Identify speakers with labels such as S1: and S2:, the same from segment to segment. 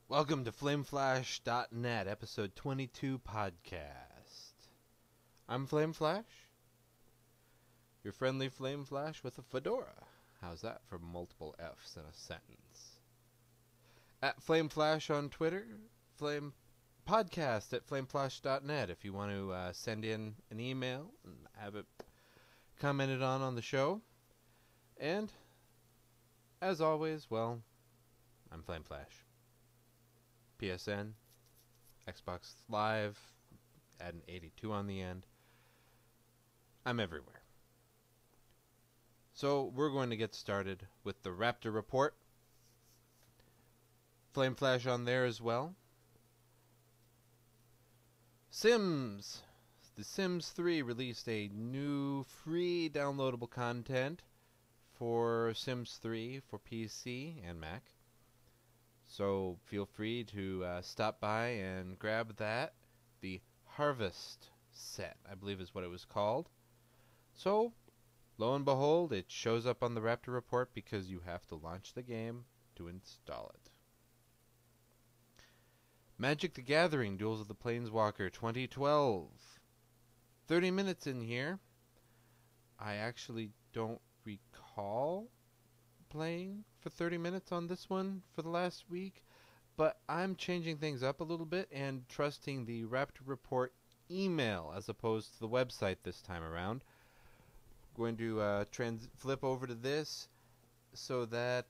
S1: Welcome to FlameFlash.net, episode 22 podcast. I'm FlameFlash, your friendly FlameFlash with a fedora. How's that for multiple F's in a sentence? At FlameFlash on Twitter, Flame Podcast at FlameFlash.net if you want to send in an email and have it commented on the show. And, as always, well, I'm FlameFlash. PSN, Xbox Live, add an 82 on the end. I'm everywhere. So we're going to get started with the Raptor Report. FlameFlash on there as well. Sims. The Sims 3 released a new free downloadable content for Sims 3 for PC and Mac. So feel free to stop by and grab that. The Harvest set, I believe is what it was called. So, lo and behold, it shows up on the Raptor Report because you have to launch the game to install it. Magic the Gathering Duels of the Planeswalker 2012. 30 minutes in here. I actually don't recall playing for 30 minutes on this one for the last week, but I'm changing things up a little bit and trusting the Raptor Report email as opposed to the website this time around. Going to flip over to this so that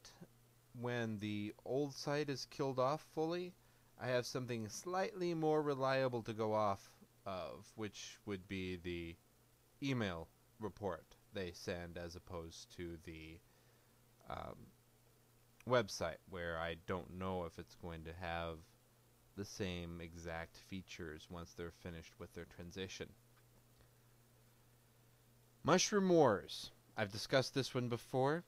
S1: when the old site is killed off fully, I have something slightly more reliable to go off of, which would be the email report they send as opposed to the website, where I don't know if it's going to have the same exact features once they're finished with their transition. Mushroom Wars. I've discussed this one before.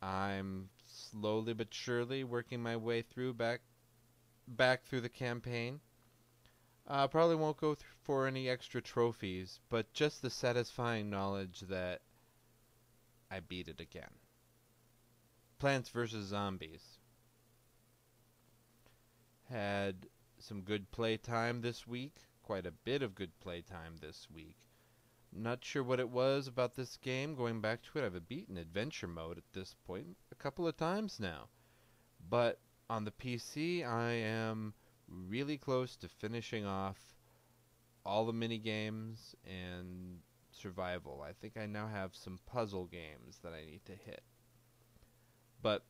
S1: I'm slowly but surely working my way through back through the campaign. Probably won't go for any extra trophies, but just the satisfying knowledge that I beat it again. Plants vs. Zombies. Had some good playtime this week. Quite a bit of good playtime this week. Not sure what it was about this game. Going back to it, I've beaten adventure mode at this point a couple of times now. But on the PC, I am really close to finishing off all the mini games and survival. I think I now have some puzzle games that I need to hit. But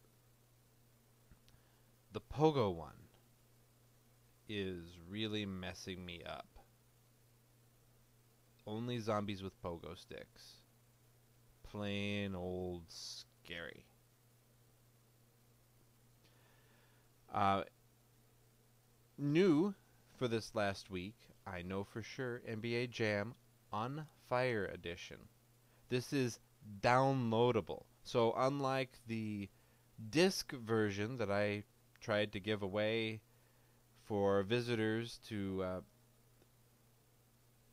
S1: the Pogo one is really messing me up. Only zombies with pogo sticks. Plain old scary. New for this last week, I know for sure, NBA Jam On Fire Edition. This is downloadable. So unlike the disc version that I tried to give away for visitors to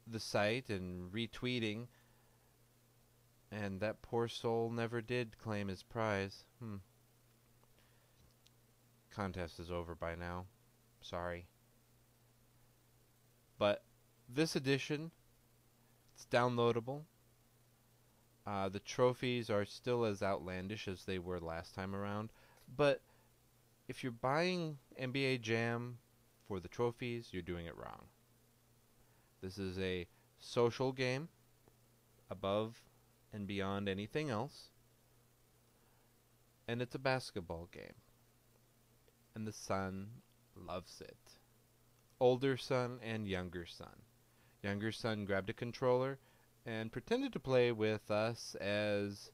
S1: the site and retweeting, and that poor soul never did claim his prize. Contest is over by now. Sorry. But this edition, it's downloadable. The trophies are still as outlandish as they were last time around, but if you're buying NBA Jam for the trophies, you're doing it wrong. This is a social game above and beyond anything else, and it's a basketball game, and the son loves it. Older son and younger son. Younger son grabbed a controller and pretended to play with us as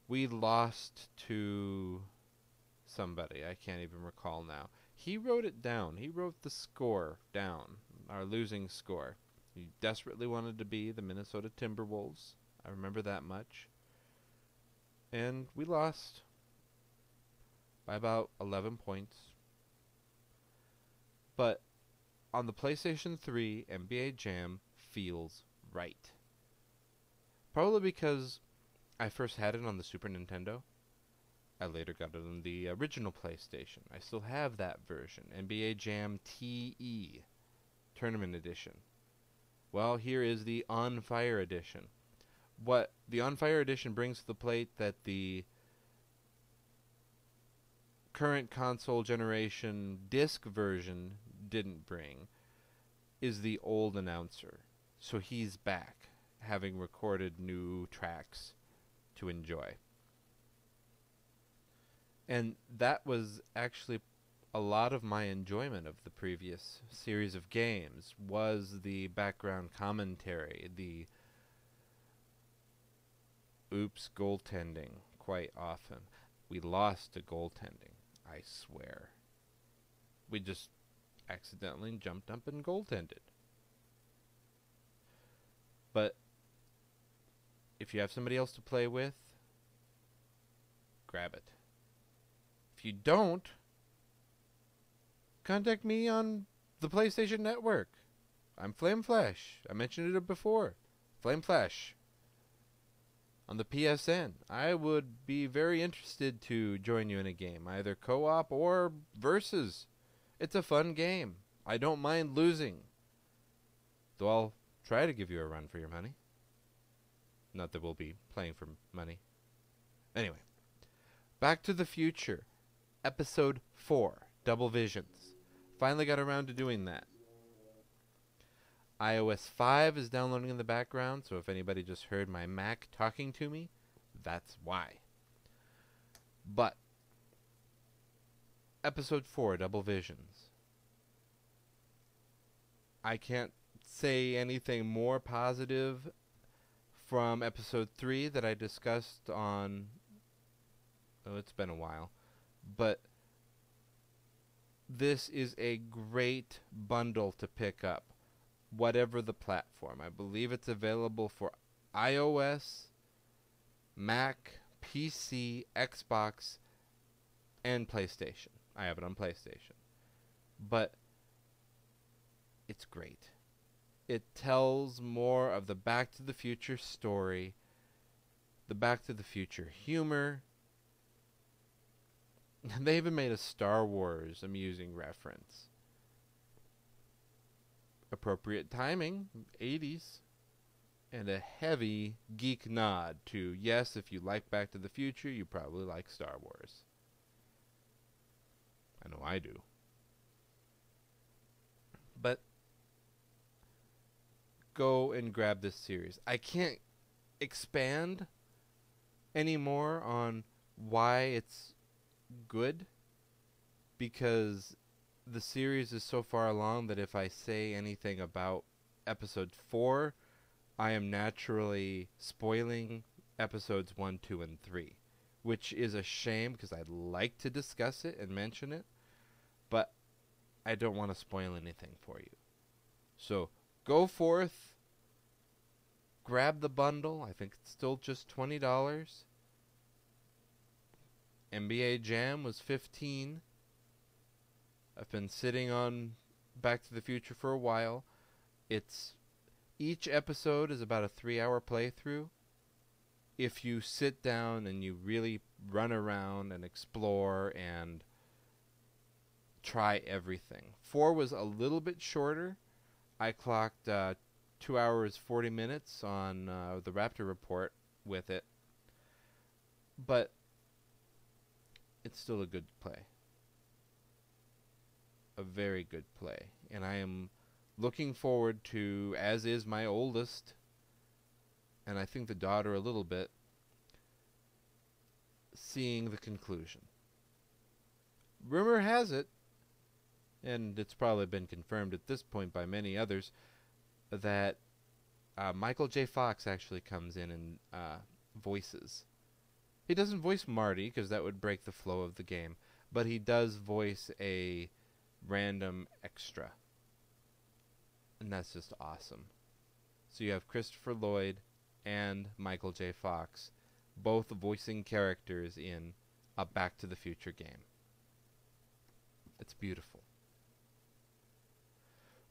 S1: we lost to somebody. I can't even recall now. He wrote it down. He wrote the score down, our losing score. He desperately wanted to be the Minnesota Timberwolves. I remember that much. And we lost by about 11 points. But on the PlayStation 3, NBA Jam feels right. Probably because I first had it on the Super Nintendo, I later got it on the original PlayStation. I still have that version, NBA Jam TE Tournament Edition. Well, here is the On Fire Edition. What the On Fire Edition brings to the plate that the current console generation disc version didn't bring is the old announcer. So he's back, having recorded new tracks to enjoy. And that was actually a lot of my enjoyment of the previous series of games, was the background commentary, the oops goaltending quite often. We lost to goaltending, I swear. We just accidentally jumped up and goaltended. But if you have somebody else to play with, grab it. If you don't, contact me on the PlayStation Network. I'm FlameFlash. I mentioned it before. FlameFlash. On the PSN. I would be very interested to join you in a game, either co-op or versus. It's a fun game. I don't mind losing. Though I'll try to give you a run for your money. Not that we'll be playing for money. Anyway. Back to the Future. Episode 4. Double Visions. Finally got around to doing that. iOS 5 is downloading in the background, so if anybody just heard my Mac talking to me, that's why. But, Episode 4, Double Visions. I can't say anything more positive from Episode 3 that I discussed on... Oh, it's been a while. But this is a great bundle to pick up, whatever the platform. I believe it's available for iOS, Mac, PC, Xbox, and PlayStation. I have it on PlayStation. But it's great. It tells more of the Back to the Future story, the Back to the Future humor. They even made a Star Wars amusing reference. Appropriate timing, 80s, and a heavy geek nod to, yes, if you like Back to the Future, you probably like Star Wars. I know I do. But go and grab this series. I can't expand anymore on why it's good, because the series is so far along that if I say anything about episode 4, I am naturally spoiling episodes 1, 2, and 3, which is a shame because I'd like to discuss it and mention it, but I don't want to spoil anything for you. So go forth, grab the bundle. I think it's still just $20. NBA Jam was $15. I've been sitting on Back to the Future for a while. Each episode is about a 3-hour playthrough. If you sit down and you really run around and explore and try everything. 4 was a little bit shorter. I clocked 2 hours 40 minutes on the Raptor Report with it. But it's still a good play. A very good play. And I am looking forward to, as is my oldest, and I think the daughter a little bit, seeing the conclusion. Rumor has it, and it's probably been confirmed at this point by many others, that Michael J. Fox actually comes in and voices. He doesn't voice Marty, because that would break the flow of the game, but he does voice a random extra. And that's just awesome. So you have Christopher Lloyd and Michael J. Fox, both voicing characters in a Back to the Future game. It's beautiful.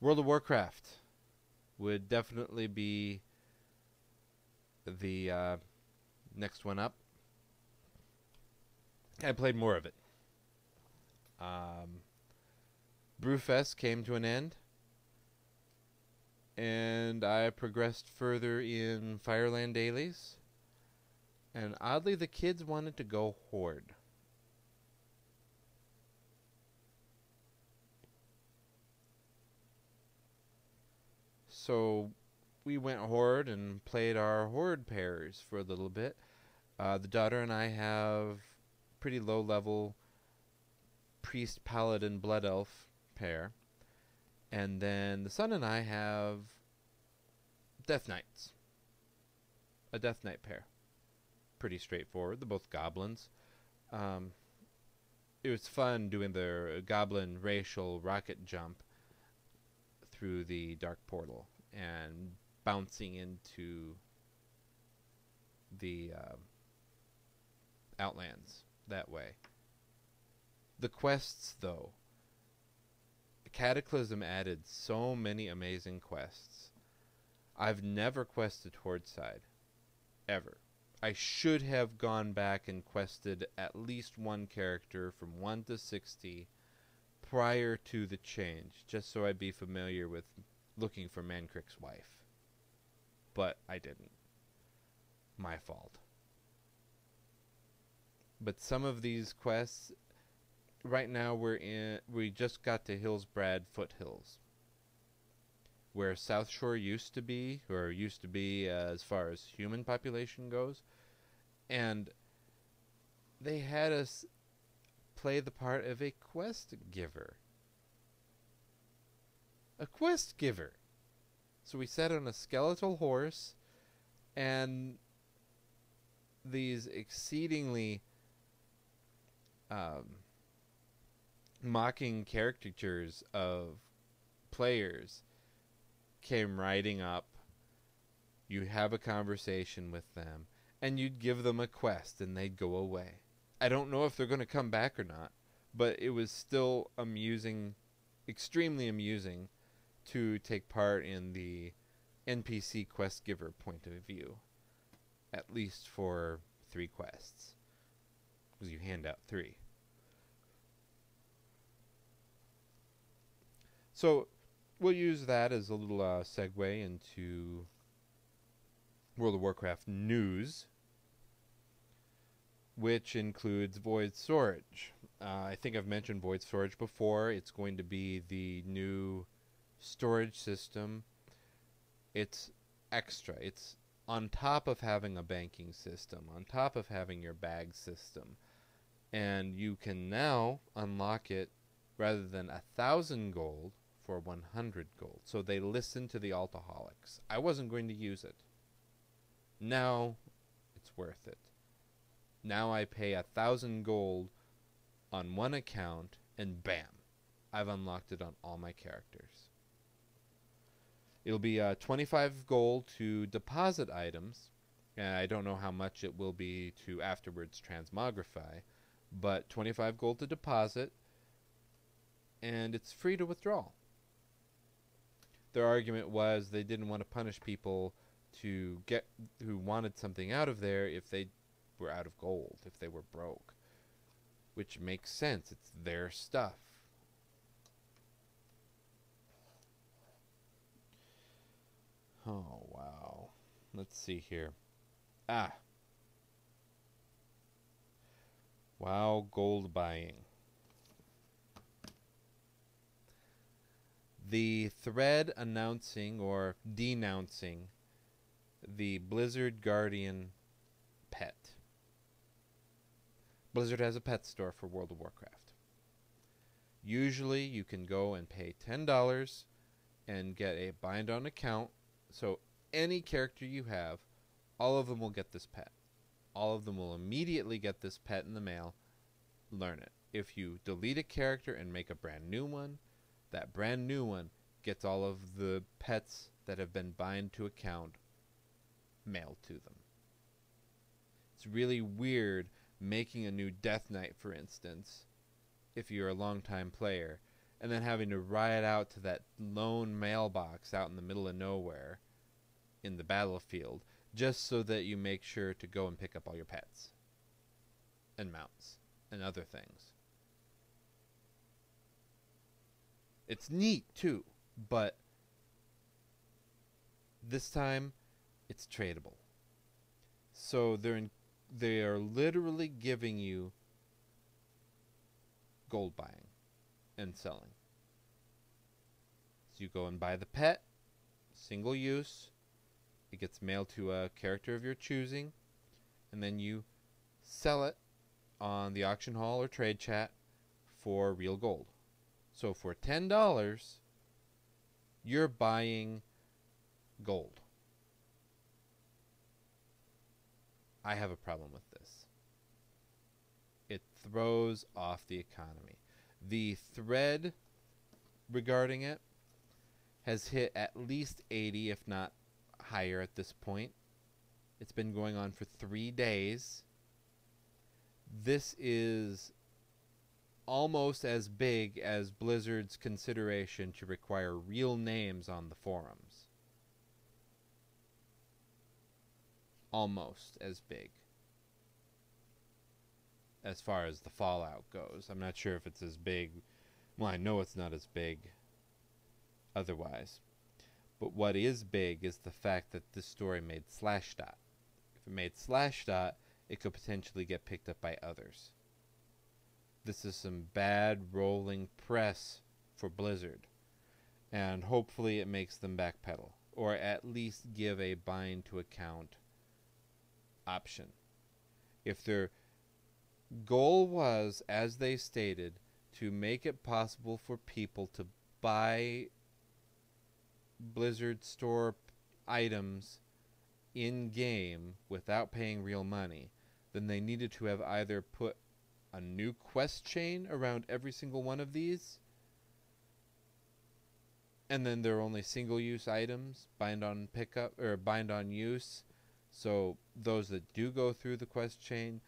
S1: World of Warcraft would definitely be the next one up. I played more of it. Brewfest came to an end, and I progressed further in Fireland Dailies, and oddly the kids wanted to go Horde. So we went Horde and played our Horde pairs for a little bit. The daughter and I have pretty low level Priest Paladin Blood Elf pair. And then the son and I have Death Knights. A Death Knight pair. Pretty straightforward. They're both goblins. It was fun doing the goblin racial rocket jump through the dark portal and bouncing into the Outlands that way. The quests, though. Cataclysm added so many amazing quests. I've never quested Horde side. Ever. I should have gone back and quested at least one character from 1 to 60 prior to the change, just so I'd be familiar with looking for Mancrick's wife. But I didn't. My fault. But some of these quests, right now we just got to Hillsbrad Foothills, where South Shore used to be as far as human population goes, and they had us play the part of a quest giver. A quest giver. So we sat on a skeletal horse, and these exceedingly mocking caricatures of players came riding up. You have a conversation with them, and you'd give them a quest, and they'd go away. I don't know if they're going to come back or not, but it was still amusing, extremely amusing, to take part in the NPC quest giver point of view, at least for 3 quests, because you hand out 3. So we'll use that as a little segue into World of Warcraft news, which includes Void Storage. I think I've mentioned Void Storage before. It's going to be the new storage system. It's extra. It's on top of having a banking system, on top of having your bag system. And you can now unlock it rather than 1,000 gold for 100 gold. So they listen to the alcoholics. I wasn't going to use it. Now it's worth it. Now I pay 1,000 gold on one account, and bam, I've unlocked it on all my characters. It'll be 25 gold to deposit items, and I don't know how much it will be to afterwards transmogrify, but 25 gold to deposit, and it's free to withdraw. Their argument was they didn't want to punish people who wanted something out of there if they were out of gold, if they were broke, which makes sense. It's their stuff. Oh, wow. Let's see here. Wow, gold buying. The thread announcing or denouncing the Blizzard Guardian pet. Blizzard has a pet store for World of Warcraft. Usually you can go and pay $10 and get a bind on account. So any character you have, all of them will get this pet. All of them will immediately get this pet in the mail. Learn it. If you delete a character and make a brand new one, that brand new one gets all of the pets that have been bind to account mailed to them. It's really weird making a new Death Knight, for instance, if you're a long-time player, and then having to ride out to that lone mailbox out in the middle of nowhere in the battlefield just so that you make sure to go and pick up all your pets and mounts. and other things. It's neat too, but this time it's tradable. So they are literally giving you gold buying and selling. So you go and buy the pet, single use. It gets mailed to a character of your choosing, and then you sell it on the auction hall or trade chat for real gold. So for $10, you're buying gold. I have a problem with this. It throws off the economy. The thread regarding it has hit at least 80, if not higher at this point. It's been going on for 3 days. This is almost as big as Blizzard's consideration to require real names on the forums. Almost as big. As far as the fallout goes. I'm not sure if it's as big. Well, I know it's not as big otherwise. But what is big is the fact that this story made Slashdot. If it made Slashdot, it could potentially get picked up by others. This is some bad rolling press for Blizzard. And hopefully it makes them backpedal. Or at least give a bind to account option. If their goal was, as they stated, to make it possible for people to buy Blizzard store items in-game without paying real money, then they needed to have either put a new quest chain around every single one of these, and then they're only single-use items, bind on pickup or bind on use, so those that do go through the quest chain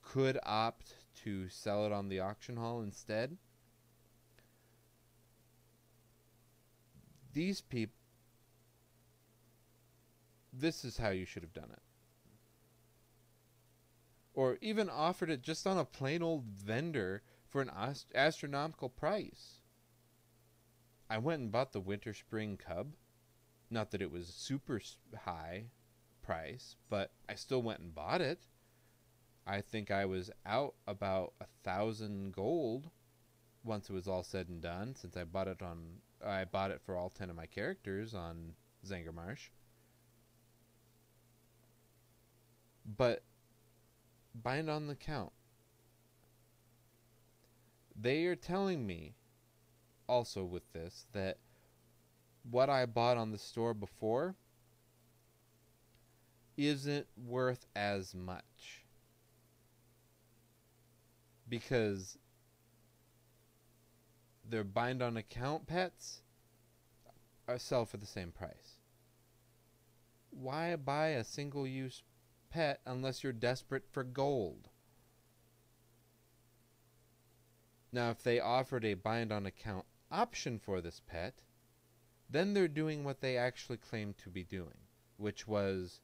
S1: could opt to sell it on the auction hall instead. These people, this is how you should have done it. Or even offered it just on a plain old vendor for an astronomical price. I went and bought the Winter Spring Cub. Not that it was super high price, but I still went and bought it. I think I was out about 1,000 gold once it was all said and done, since I bought it for all 10 of my characters on Zangarmarsh. But bind on the count. They are telling me also with this that what I bought on the store before isn't worth as much, because their bind on account pets are sell for the same price. Why buy a single use pet unless you're desperate for gold? Now, if they offered a bind on account option for this pet, then they're doing what they actually claimed to be doing, which was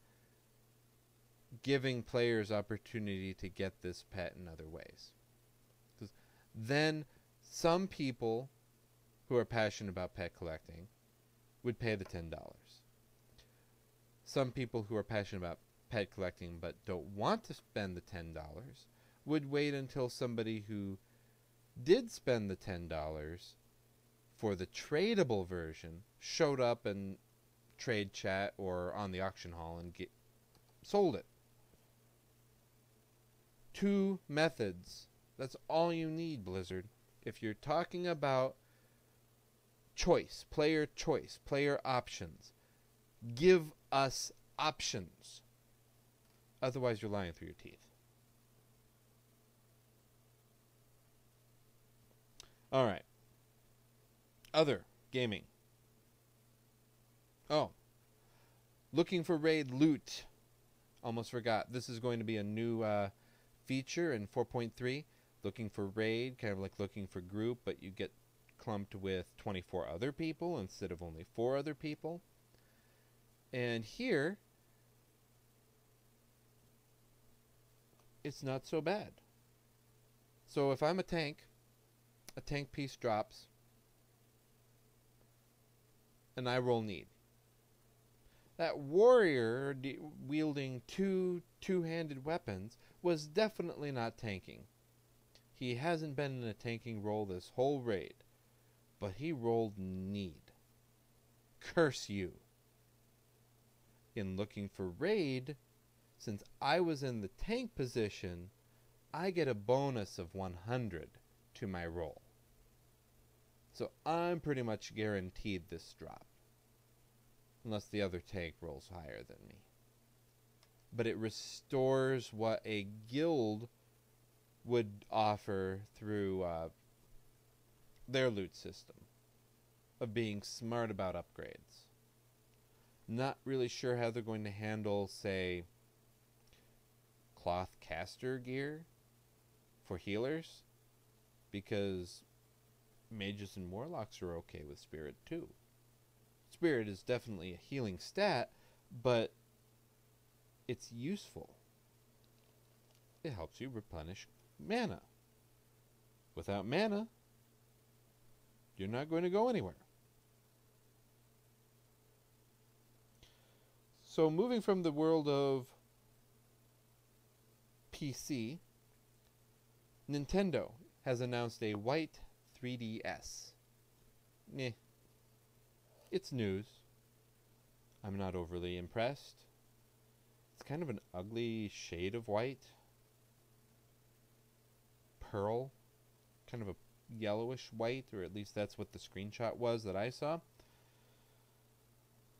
S1: giving players opportunity to get this pet in other ways. 'Cause then some people who are passionate about pet collecting would pay the $10. Some people who are passionate about pet collecting but don't want to spend the $10 would wait until somebody who did spend the $10 for the tradable version showed up in trade chat or on the auction hall and sold it. 2 methods. That's all you need, Blizzard. If you're talking about choice, player options, give us options. Otherwise, you're lying through your teeth. All right. Other gaming. Oh. Looking for raid loot. Almost forgot. This is going to be a new feature in 4.3. Looking for raid, kind of like looking for group, but you get clumped with 24 other people instead of only 4 other people. And here, it's not so bad. So if I'm a tank piece drops, and I roll need. That warrior wielding two-handed weapons was definitely not tanking. He hasn't been in a tanking role this whole raid, but he rolled need. Curse you. In looking for raid, since I was in the tank position, I get a bonus of 100 to my roll. So I'm pretty much guaranteed this drop. Unless the other tank rolls higher than me. But it restores what a guild would offer through their loot system of being smart about upgrades. Not really sure how they're going to handle, say, cloth caster gear for healers, because mages and warlocks are okay with spirit too. Spirit is definitely a healing stat, but it's useful. It helps you replenish mana. Without mana, you're not going to go anywhere. So moving from the world of PC, Nintendo has announced a white 3DS. Meh. It's news. I'm not overly impressed. It's kind of an ugly shade of white. Pearl. Kind of a yellowish white, or at least that's what the screenshot was that I saw.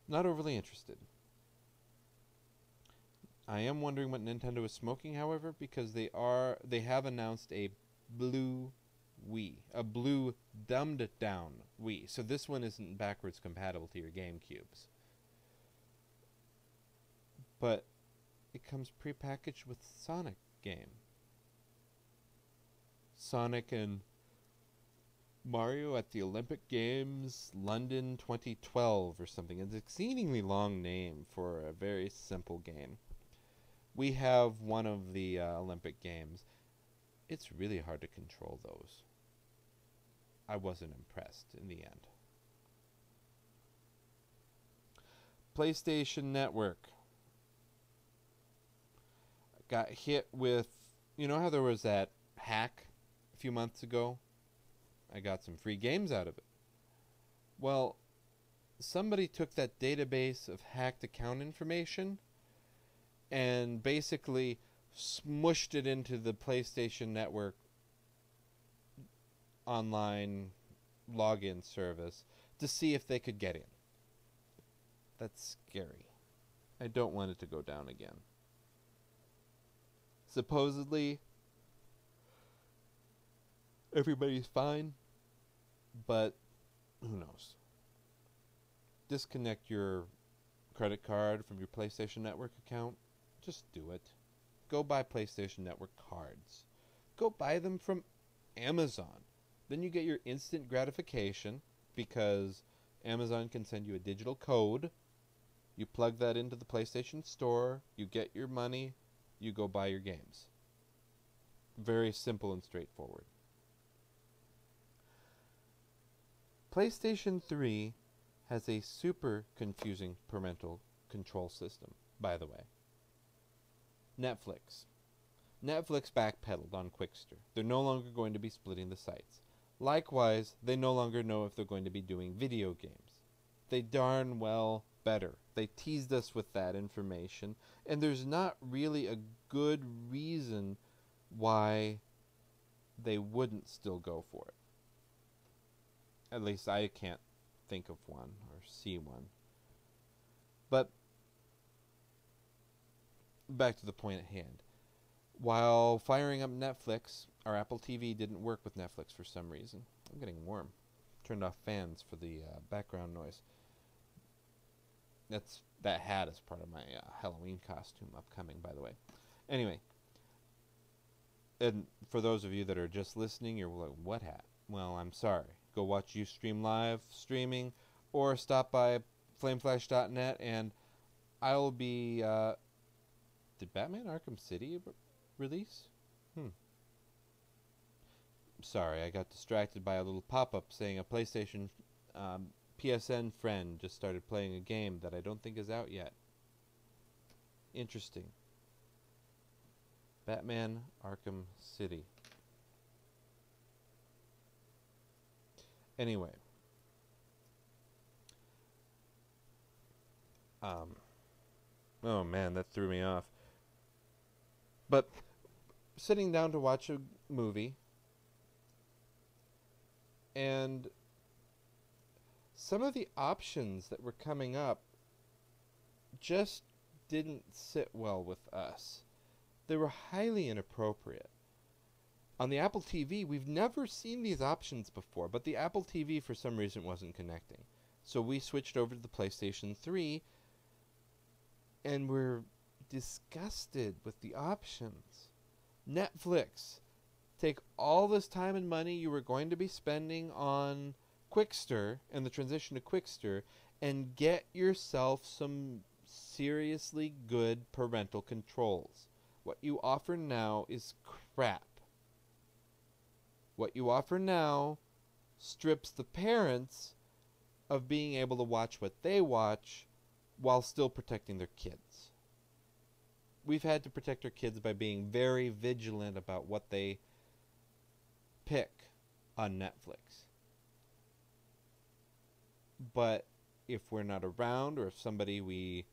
S1: Not overly interested. I am wondering what Nintendo is smoking, however, because they have announced a blue Wii, a blue dumbed down Wii. So this one isn't backwards compatible to your GameCubes. But it comes prepackaged with Sonic game. Sonic and Mario at the Olympic Games London 2012 or something. It's an exceedingly long name for a very simple game. We have one of the Olympic Games. It's really hard to control those. I wasn't impressed in the end. PlayStation Network got hit with, you know how there was that hack a few months ago? I got some free games out of it. Well, somebody took that database of hacked account information and basically smushed it into the PlayStation Network online login service to see if they could get in. That's scary. I don't want it to go down again. Supposedly, everybody's fine, but who knows? Disconnect your credit card from your PlayStation Network account. Just do it. Go buy PlayStation Network cards. Go buy them from Amazon. Then you get your instant gratification because Amazon can send you a digital code. You plug that into the PlayStation Store. You get your money. You go buy your games. Very simple and straightforward. PlayStation 3 has a super confusing parental control system, by the way. Netflix. Netflix backpedaled on Qwikster. They're no longer going to be splitting the sites. Likewise, they no longer know if they're going to be doing video games. They darn well better. They teased us with that information, and there's not really a good reason why they wouldn't still go for it. At least I can't think of one or see one. But back to the point at hand. While firing up Netflix, our Apple TV didn't work with Netflix for some reason. I'm getting warm. Turned off fans for the background noise. That hat is part of my Halloween costume upcoming, by the way. Anyway, and for those of you that are just listening, you're like, what hat? Well, I'm sorry. Go watch Ustream Live streaming, or stop by FlameFlash.net, and I'll be... did Batman Arkham City release? Sorry, I got distracted by a little pop-up saying a PlayStation PSN friend just started playing a game that I don't think is out yet. Interesting. Batman Arkham City. Anyway. Oh man, that threw me off. But sitting down to watch a movie, and some of the options that were coming up just didn't sit well with us. They were highly inappropriate. On the Apple TV, we've never seen these options before, but the Apple TV for some reason wasn't connecting. So we switched over to the PlayStation 3, and we're disgusted with the options. Netflix. Take all this time and money you were going to be spending on Qwikster and the transition to Qwikster, and get yourself some seriously good parental controls. What you offer now is crap. What you offer now strips the parents of being able to watch what they watch while still protecting their kids. We've had to protect our kids by being very vigilant about what they pick on Netflix. But if we're not around, or if somebody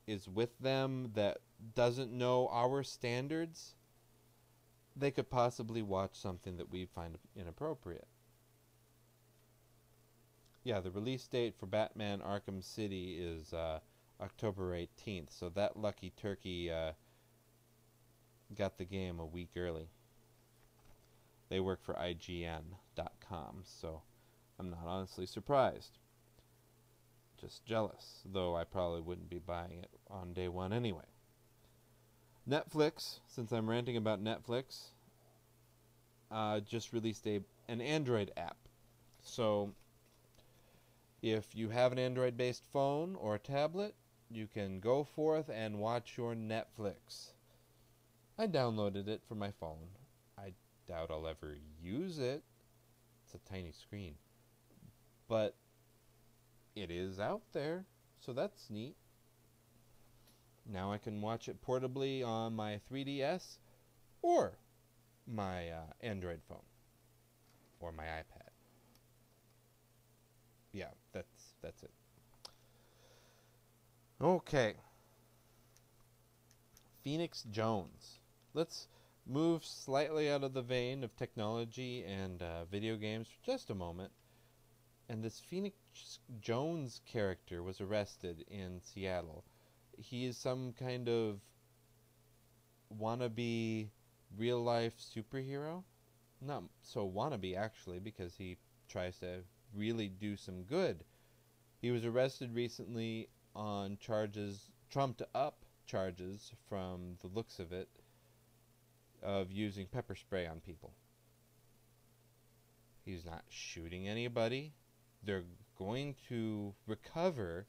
S1: is with them that doesn't know our standards, they could possibly watch something that we find inappropriate. Yeah, the release date for Batman Arkham City is October 18th, so that lucky turkey got the game a week early. They work for IGN.com, so I'm not honestly surprised. Just jealous, though I probably wouldn't be buying it on day one anyway. Netflix, since I'm ranting about Netflix, just released an Android app. So if you have an Android-based phone or a tablet, you can go forth and watch your Netflix. I downloaded it for my phone. I doubt I'll ever use it. It's a tiny screen. But it is out there, so that's neat. Now I can watch it portably on my 3DS or my Android phone or my iPad. Yeah, that's it. Okay. Phoenix Jones. Let's move slightly out of the vein of technology and video games for just a moment. And this Phoenix Jones character was arrested in Seattle. He is some kind of wannabe real-life superhero. Not so wannabe, actually, because he tries to really do some good. He was arrested recently on charges, trumped-up charges, from the looks of it, of using pepper spray on people. He's not shooting anybody. They're going to recover,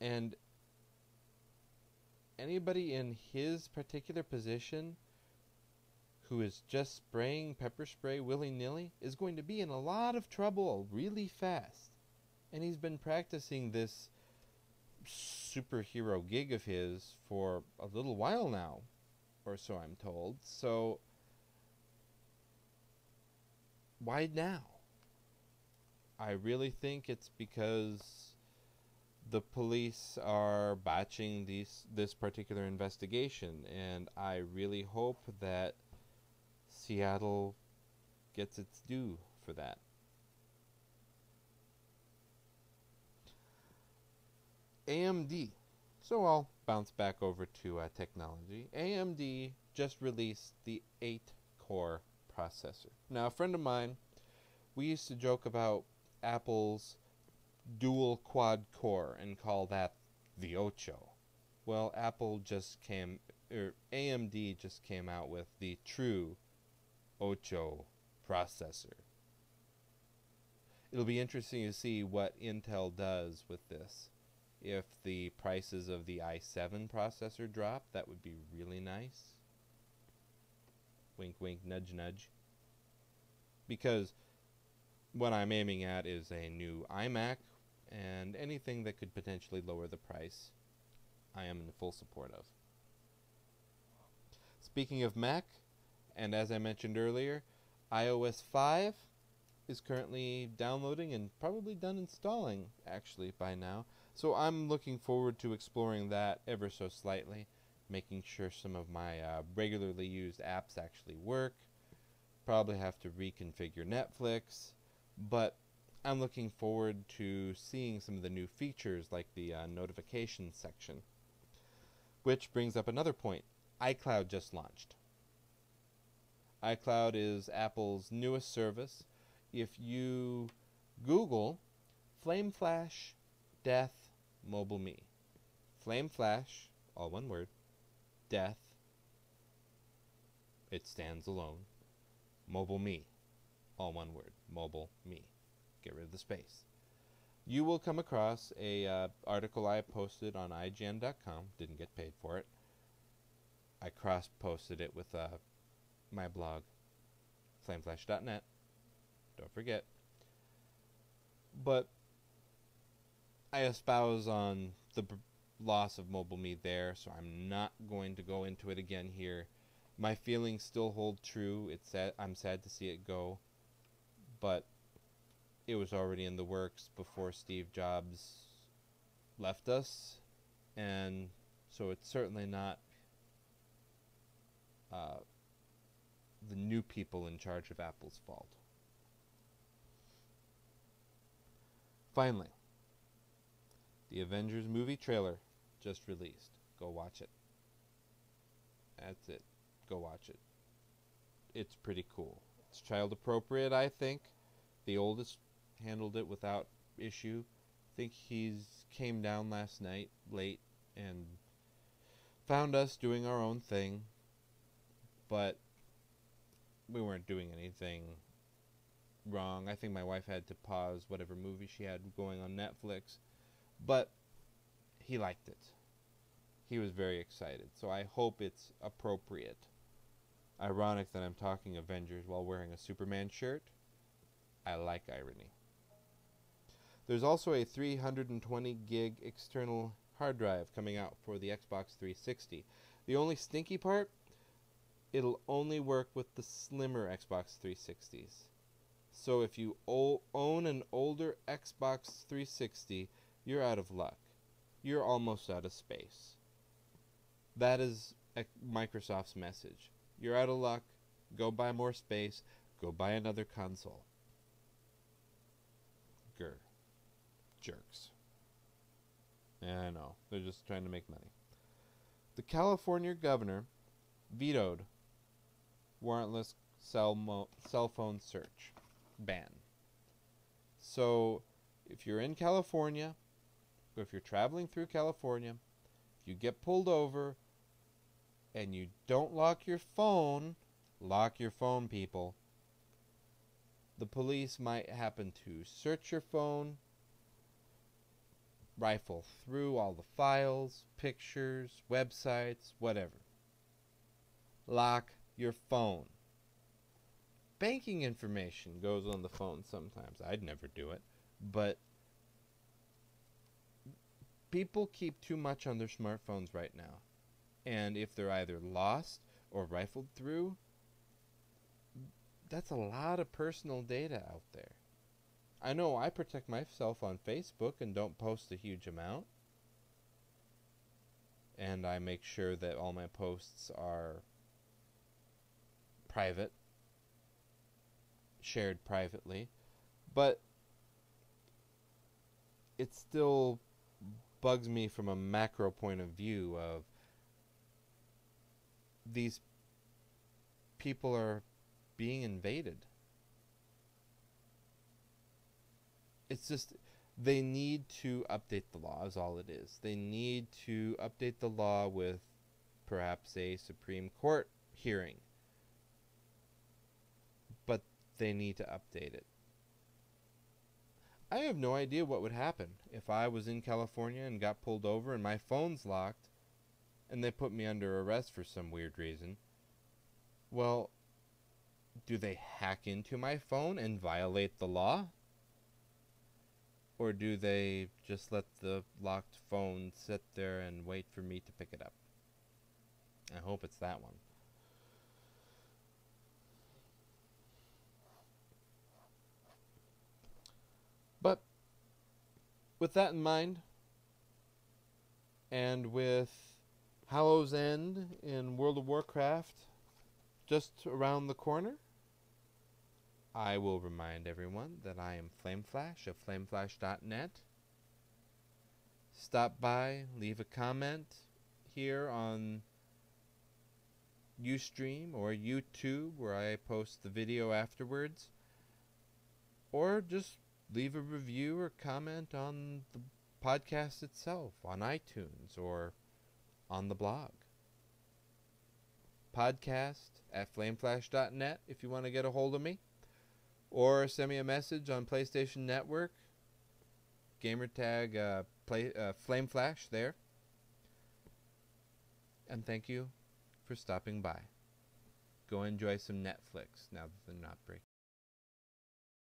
S1: and anybody in his particular position who is just spraying pepper spray willy-nilly is going to be in a lot of trouble really fast. And he's been practicing this superhero gig of his for a little while now, or so I'm told. So why now? I really think it's because the police are botching this particular investigation, and I really hope that Seattle gets its due for that. AMD. So I'll bounce back over to technology. AMD just released the 8-core processor. Now, a friend of mine, we used to joke about Apple's dual quad core and call that the Ocho. Well, AMD just came out with the true Ocho processor. It'll be interesting to see what Intel does with this. If the prices of the i7 processor drop, that would be really nice. Wink, wink, nudge, nudge. Because what I'm aiming at is a new iMac, and anything that could potentially lower the price, I am in full support of. Speaking of Mac, and as I mentioned earlier, iOS 5 is currently downloading and probably done installing, actually, by now. So I'm looking forward to exploring that ever so slightly, making sure some of my regularly used apps actually work. Probably have to reconfigure Netflix, but I'm looking forward to seeing some of the new features like the notifications section. Which brings up another point. iCloud just launched. iCloud is Apple's newest service. If you Google FlameFlash Death Mobile Me, FlameFlash, all one word, Death, it stands alone, Mobile Me, all one word, Mobile Me, get rid of the space. You will come across a article I posted on IGN.com, didn't get paid for it. I cross-posted it with my blog, flameflash.net. Don't forget. But I espouse on the loss of Mobile Me there, so I'm not going to go into it again here. My feelings still hold true. I'm sad to see it go, but it was already in the works before Steve Jobs left us, and so it's certainly not the new people in charge of Apple's fault. Finally, the Avengers movie trailer just released. Go watch it. That's it. Go watch it. It's pretty cool. It's child appropriate, I think. The oldest handled it without issue. I think he's came down last night late and found us doing our own thing, but we weren't doing anything wrong. I think my wife had to pause whatever movie she had going on Netflix, but he liked it. He was very excited, so I hope it's appropriate. Ironic that I'm talking Avengers while wearing a Superman shirt. I like irony. There's also a 320 gig external hard drive coming out for the Xbox 360. The only stinky part, it'll only work with the slimmer Xbox 360s. So if you own an older Xbox 360, you're out of luck. You're almost out of space. That is Microsoft's message. You're out of luck. Go buy more space. Go buy another console. Grr. Jerks. Yeah, I know. They're just trying to make money. The California governor vetoed warrantless cell phone search ban. So, if you're in California, or if you're traveling through California, if you get pulled over and you don't lock your phone, people. The police might happen to search your phone, rifle through all the files, pictures, websites, whatever. Lock your phone. Banking information goes on the phone sometimes. I'd never do it, but people keep too much on their smartphones right now. And if they're either lost or rifled through, that's a lot of personal data out there. I know I protect myself on Facebook and don't post a huge amount. And I make sure that all my posts are private, shared privately. But it still bugs me from a macro point of view of these people are being invaded. It's just, they need to update the law is all it is. They need to update the law with perhaps a Supreme Court hearing. But they need to update it. I have no idea what would happen if I was in California and got pulled over and my phone's locked and they put me under arrest for some weird reason. Well,
S2: Do they hack into my phone and violate the law? Or do they just let the locked phone sit there and wait for me to pick it up? I hope it's that one. But with that in mind, and with Hallow's End in World of Warcraft just around the corner, I will remind everyone that I am FlameFlash of FlameFlash.net. Stop by, leave a comment here on Ustream or YouTube where I post the video afterwards, or just leave a review or comment on the podcast itself on iTunes or on the blog. Podcast@flameflash.net if you want to get a hold of me, or send me a message on PlayStation Network, gamertag FlameFlash there. And thank you for stopping by. Go enjoy some Netflix now that they're not breaking.